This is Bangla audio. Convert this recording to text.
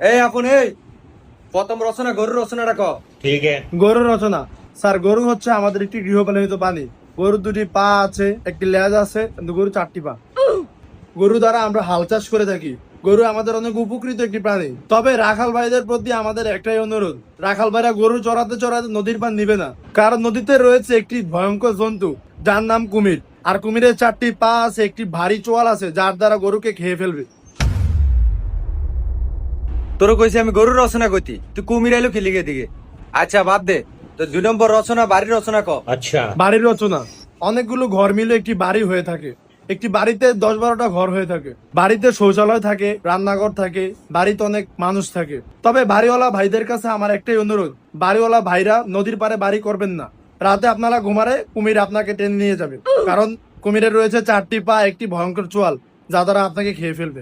এই আপন এই প্রথম রচনা গরুর রচনাটা ক। ठीक है। গরুর রচনা। স্যার, গরু হচ্ছে আমাদের একটি গৃহপালিত প্রাণী। গরুর 2টি পা আছে, একটি লেজ আছে, কিন্তু গরু 4টি পা। গরু দ্বারা আমরা হাল চাষ করে থাকি। গরু আমাদের অনেক উপকৃত একটি প্রাণী। তবে রাখাল ভাইদের প্রতি আমাদের একটাই অনুরোধ, রাখাল ভাইরা গরু চড়াতে চড়াতে নদীর পার নিবে না, কারণ নদীতে রয়েছে একটি ভয়ঙ্কর জন্তু যার নাম কুমির। আর কুমিরের 4টি পা আছে, একটি ভারী চোয়াল আছে, যার দ্বারা গরুকে খেয়ে ফেলবে। তোর কইছি আমি গরুর রচনা কইতি, তুই কুমির আইলো কি লিগে দিকে। আচ্ছা বাদ দে, তো 2 নম্বর রচনা বাড়ির রচনা ক। अच्छा। বাড়ির রচনা। অনেকগুলো ঘর মিলে একটি বাড়ি হয়ে থাকে। একটি বাড়িতে 10-12টা ঘর হয়ে থাকে। বাড়িতে শৌচালয় থাকে, রান্নাঘর থাকে, বাড়িতে অনেক মানুষ থাকে। তবে বাড়িওয়ালা ভাইদের কাছে আমার একটাই অনুরোধ, বাড়িওয়ালা ভাইরা নদীর পাড়ে বাড়ি করবেন না। রাতে আপনারা ঘুমারে কুমির আপনাকে টেনে নিয়ে যাবে, কারণ কুমিরের রয়েছে 4টি পা, একটি ভয়ঙ্কর চোয়াল, যা দ্বারা আপনাকে খেয়ে ফেলবে।